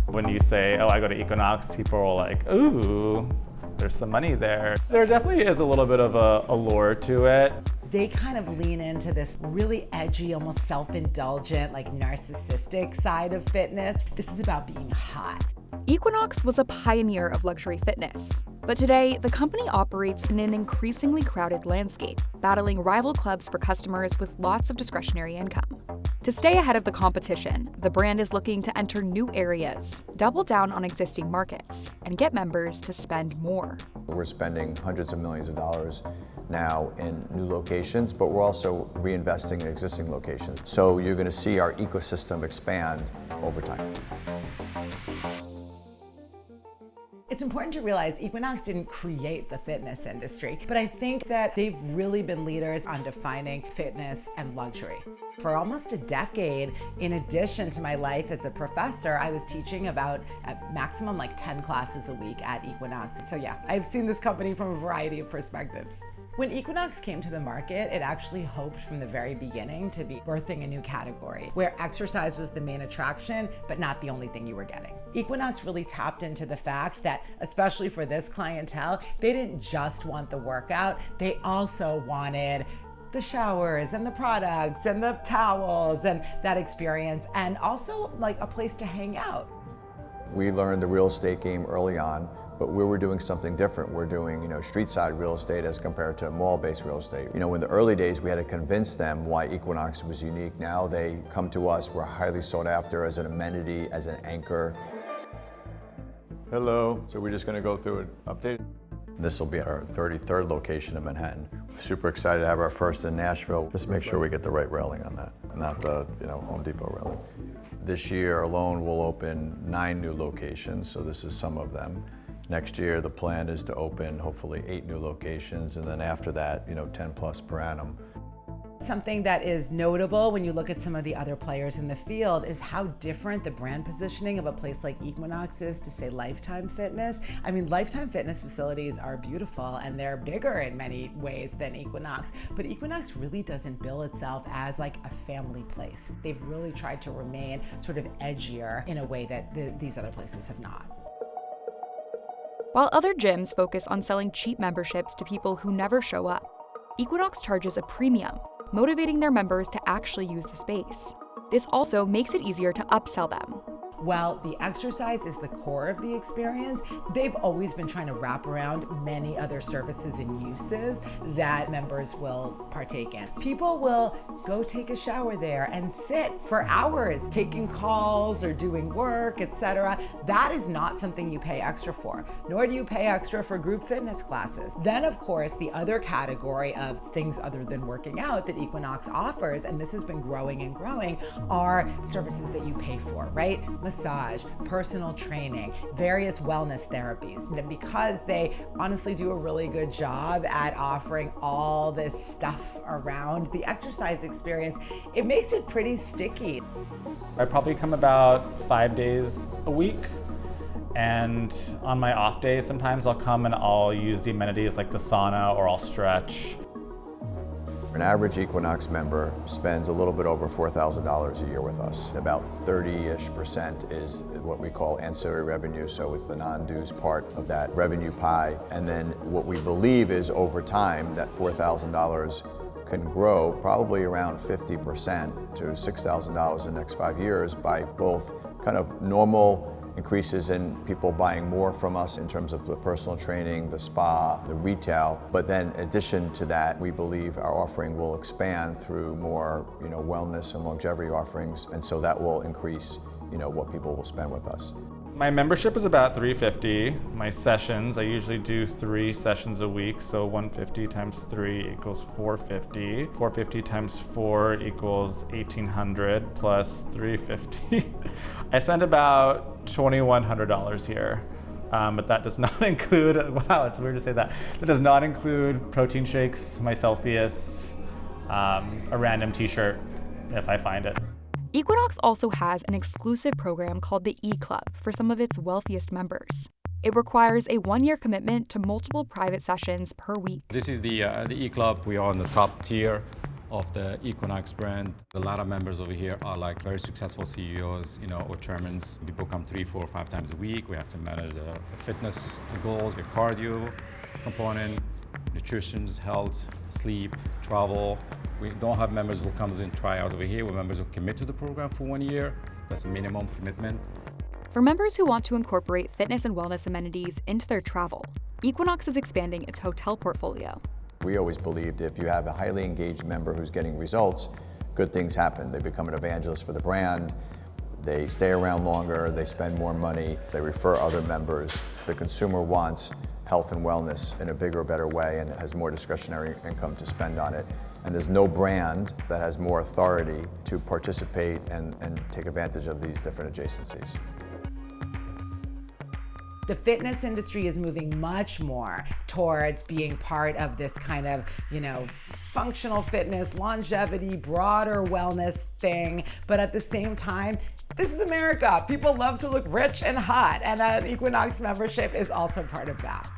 When you say, oh, I go to Equinox, people are like, ooh, there's some money there. There definitely is a little bit of a allure to it. They kind of lean into this really edgy, almost self-indulgent, like narcissistic side of fitness. This is about being hot. Equinox was a pioneer of luxury fitness, but today the company operates in an increasingly crowded landscape, battling rival clubs for customers with lots of discretionary income. To stay ahead of the competition, the brand is looking to enter new areas, double down on existing markets, and get members to spend more. We're spending hundreds of millions of dollars now in new locations, but we're also reinvesting in existing locations. So you're going to see our ecosystem expand over time. It's important to realize Equinox didn't create the fitness industry, but I think that they've really been leaders on defining fitness and luxury. For almost a decade, in addition to my life as a professor, I was teaching about at maximum like 10 classes a week at Equinox. So yeah, I've seen this company from a variety of perspectives. When Equinox came to the market, it actually hoped from the very beginning to be birthing a new category where exercise was the main attraction, but not the only thing you were getting. Equinox really tapped into the fact that, especially for this clientele, they didn't just want the workout, they also wanted the showers and the products and the towels and that experience, and also like a place to hang out. We learned the real estate game early on, but we were doing something different. We're doing, street side real estate as compared to mall-based real estate. In the early days, we had to convince them why Equinox was unique. Now they come to us, we're highly sought after as an amenity, as an anchor. Hello, so we're just gonna go through an update. This will be our 33rd location in Manhattan. Super excited to have our first in Nashville. Just make sure we get the right railing on that, not the Home Depot railing. This year alone, we'll open 9 new locations, so this is some of them. Next year, the plan is to open hopefully 8 new locations, and then after that, 10 plus per annum. Something that is notable when you look at some of the other players in the field is how different the brand positioning of a place like Equinox is to, say, Lifetime Fitness. I mean, Lifetime Fitness facilities are beautiful and they're bigger in many ways than Equinox, but Equinox really doesn't bill itself as like a family place. They've really tried to remain sort of edgier in a way that these other places have not. While other gyms focus on selling cheap memberships to people who never show up, Equinox charges a premium, motivating their members to actually use the space. This also makes it easier to upsell them. While the exercise is the core of the experience, they've always been trying to wrap around many other services and uses that members will partake in. People will go take a shower there and sit for hours taking calls or doing work, etc. That is not something you pay extra for, nor do you pay extra for group fitness classes. Then, of course, the other category of things other than working out that Equinox offers, and this has been growing and growing, are services that you pay for, right? Massage, personal training, various wellness therapies. And because they honestly do a really good job at offering all this stuff around the exercise experience, it makes it pretty sticky. I probably come about 5 days a week. And on my off days, sometimes I'll come and I'll use the amenities like the sauna, or I'll stretch. An average Equinox member spends a little bit over $4,000 a year with us. About 30-ish% is what we call ancillary revenue, so it's the non-dues part of that revenue pie. And then what we believe is over time that $4,000 can grow probably around 50% to $6,000 in the next 5 years by both kind of normal increases in people buying more from us in terms of the personal training, the spa, the retail. But then in addition to that, we believe our offering will expand through more, wellness and longevity offerings. And so that will increase, what people will spend with us. My membership is about $350. My sessions, I usually do 3 sessions a week, so 150 times 3 equals 450. 450 times 4 equals 1,800 plus 350. I spend about $2,100 here, but that does not include, wow, it's weird to say that. That does not include protein shakes, my Celsius, a random t-shirt if I find it. Equinox also has an exclusive program called the E-Club for some of its wealthiest members. It requires a 1-year commitment to multiple private sessions per week. This is the E-Club. We are on the top tier of the Equinox brand. A lot of members over here are like very successful CEOs, or chairmen. People come 3, 4, 5 times a week. We have to manage the fitness goals, the cardio component, nutrition, health, sleep, travel. We don't have members who comes in try out over here. We're members who commit to the program for 1 year. That's a minimum commitment. For members who want to incorporate fitness and wellness amenities into their travel, Equinox is expanding its hotel portfolio. We always believed if you have a highly engaged member who's getting results, good things happen. They become an evangelist for the brand, they stay around longer, they spend more money, they refer other members. The consumer wants health and wellness in a bigger, better way and has more discretionary income to spend on it. And there's no brand that has more authority to participate and take advantage of these different adjacencies. The fitness industry is moving much more towards being part of this kind of, functional fitness, longevity, broader wellness thing. But at the same time, this is America. People love to look rich and hot, and an Equinox membership is also part of that.